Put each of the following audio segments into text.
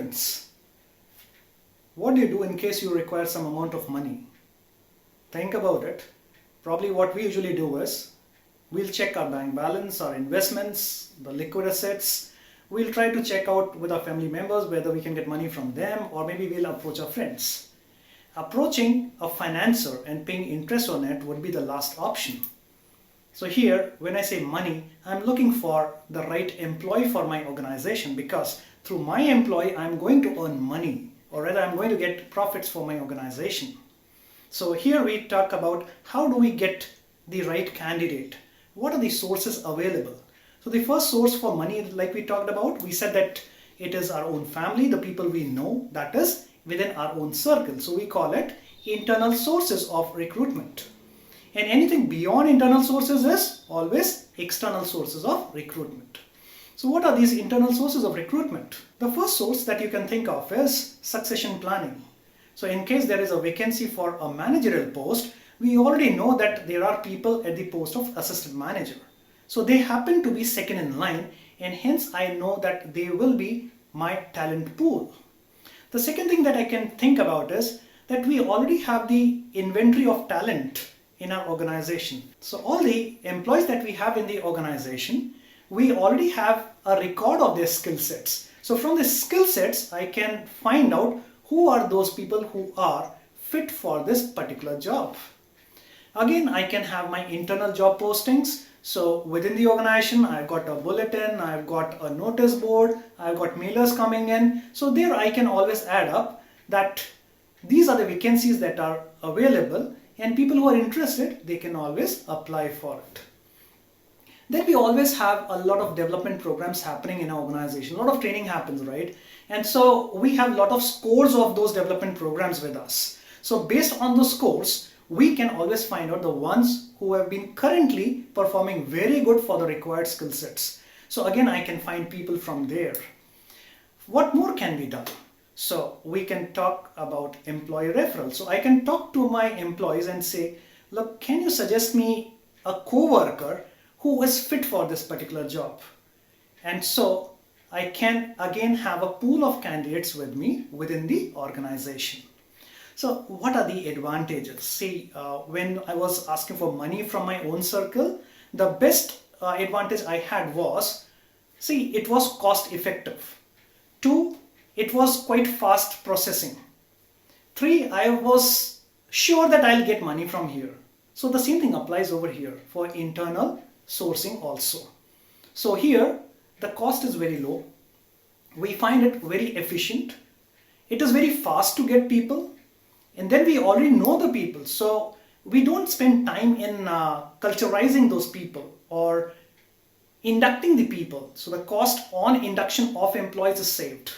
friends. What do you do in case you require some amount of money? Think about it. Probably what we usually do is we'll check our bank balance, our investments, the liquid assets. We'll try to check out with our family members whether we can get money from them, or maybe we'll approach our friends. Approaching a financier and paying interest on it would be the last option. So here, when I say money, I'm looking for the right employee for my organization, because through my employee, I'm going to earn money, or rather I'm going to get profits for my organization. So here we talk about how do we get the right candidate? What are the sources available? So the first source for money, like we talked about, we said that it is our own family, the people we know, that is within our own circle. So we call it internal sources of recruitment. And anything beyond internal sources is always external sources of recruitment. So what are these internal sources of recruitment? The first source that you can think of is succession planning. So in case there is a vacancy for a managerial post, we already know that there are people at the post of assistant manager. So they happen to be second in line, and hence I know that they will be my talent pool. The second thing that I can think about is that we already have the inventory of talent in our organization. So all the employees that we have in the organization, we already have a record of their skill sets. So from the skill sets, I can find out who are those people who are fit for this particular job. Again, I can have my internal job postings. So within the organization, I've got a bulletin, I've got a notice board, I've got mailers coming in. So there I can always add up that these are the vacancies that are available, and people who are interested, they can always apply for it. Then we always have a lot of development programs happening in our organization. A lot of training happens, right? And so we have a lot of scores of those development programs with us. So based on those scores, we can always find out the ones who have been currently performing very good for the required skill sets. So again, I can find people from there. What more can be done? So we can talk about employee referral. So I can talk to my employees and say, look, can you suggest me a co-worker who is fit for this particular job? And so I can again have a pool of candidates with me within the organization. So what are the advantages? See, when I was asking for money from my own circle, the best advantage I had was, see, it was cost effective. 2, it was quite fast processing. 3, I was sure that I'll get money from here. So the same thing applies over here for internal sourcing also. So here, the cost is very low. We find it very efficient. It is very fast to get people. And then we already know the people. So we don't spend time in culturizing those people or inducting the people. So the cost on induction of employees is saved.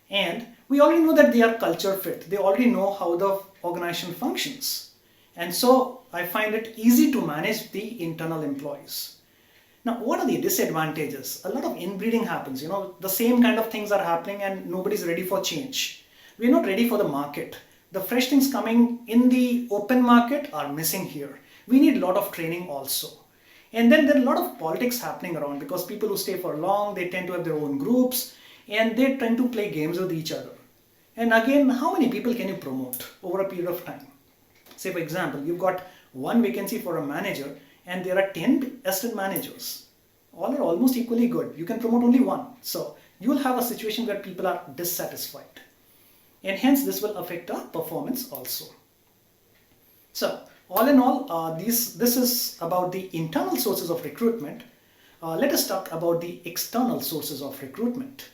And we already know that they are culture fit. They already know how the organization functions. And so I find it easy to manage the internal employees. Now, what are the disadvantages? A lot of inbreeding happens. The same kind of things are happening and nobody's ready for change. We're not ready for the market. The fresh things coming in the open market are missing here. We need a lot of training also. And then there are a lot of politics happening around, because people who stay for long, they tend to have their own groups and they tend to play games with each other. And again, how many people can you promote over a period of time? Say for example, you've got one vacancy for a manager and there are 10 assistant managers. All are almost equally good. You can promote only one. So you will have a situation where people are dissatisfied. And hence this will affect our performance also. So all in all, this is about the internal sources of recruitment. Let us talk about the external sources of recruitment.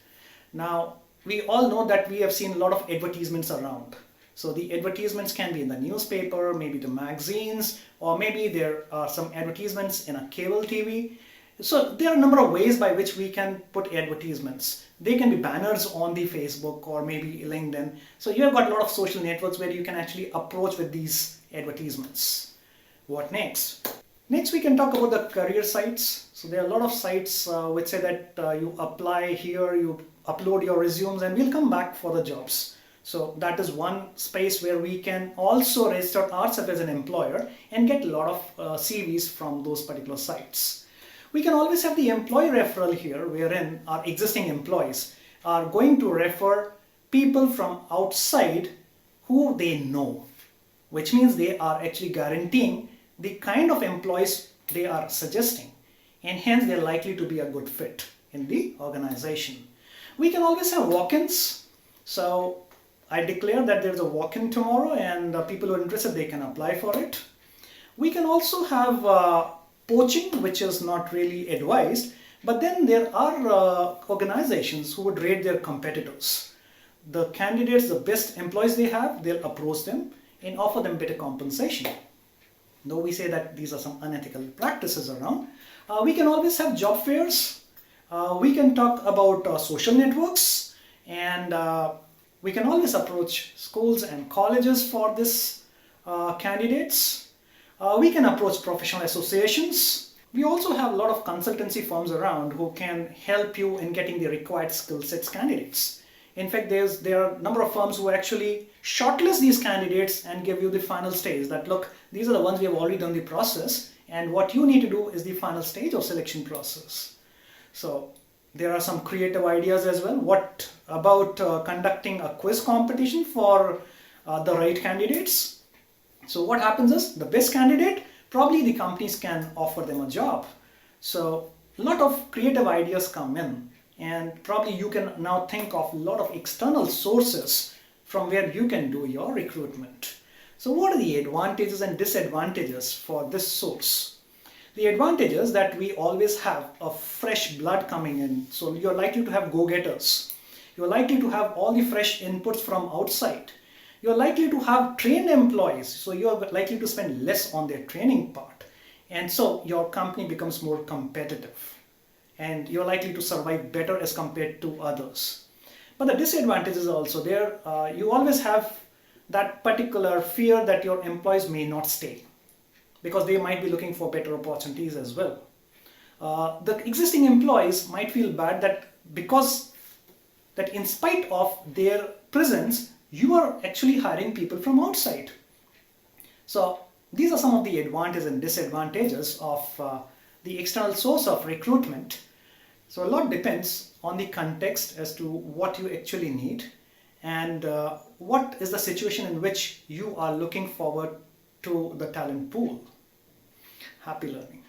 Now, we all know that we have seen a lot of advertisements around. So the advertisements can be in the newspaper, maybe the magazines, or maybe there are some advertisements in a cable TV. So there are a number of ways by which we can put advertisements. They can be banners on the Facebook or maybe LinkedIn. So you have got a lot of social networks where you can actually approach with these advertisements. What next? Next we can talk about the career sites. So there are a lot of sites which say that you apply here, you upload your resumes and we'll come back for the jobs. So that is one space where we can also register ourselves as an employer and get a lot of CVs from those particular sites. We can always have the employee referral here, wherein our existing employees, are going to refer people from outside who they know, which means they are actually guaranteeing the kind of employees they are suggesting, and hence they're likely to be a good fit in the organization. We can always have walk-ins. So I declare that there's a walk-in tomorrow, and people who are interested, they can apply for it. We can also have poaching, which is not really advised, but then there are organizations who would rate their competitors. The candidates, the best employees they have, they'll approach them and offer them better compensation. Though we say that these are some unethical practices around. We can always have job fairs. We can talk about social networks, and we can always approach schools and colleges for this candidates. We can approach professional associations. We also have a lot of consultancy firms around who can help you in getting the required skill sets candidates. In fact, there are a number of firms who actually shortlist these candidates and give you the final stage that, look, these are the ones we have already done the process, and what you need to do is the final stage of selection process. So there are some creative ideas as well. What about conducting a quiz competition for the right candidates? So what happens is, the best candidate, probably the companies can offer them a job. So a lot of creative ideas come in, and probably you can now think of a lot of external sources from where you can do your recruitment. So what are the advantages and disadvantages for this source? The advantage is that we always have a fresh blood coming in. So you're likely to have go-getters. You're likely to have all the fresh inputs from outside. You're likely to have trained employees. So you're likely to spend less on their training part. And so your company becomes more competitive. And you're likely to survive better as compared to others. But the disadvantage is also there. You always have that particular fear that your employees may not stay, because they might be looking for better opportunities as well. The existing employees might feel bad that because that in spite of their presence, you are actually hiring people from outside. So these are some of the advantages and disadvantages of the external source of recruitment. So a lot depends on the context as to what you actually need, and what is the situation in which you are looking forward to the talent pool. Happy learning.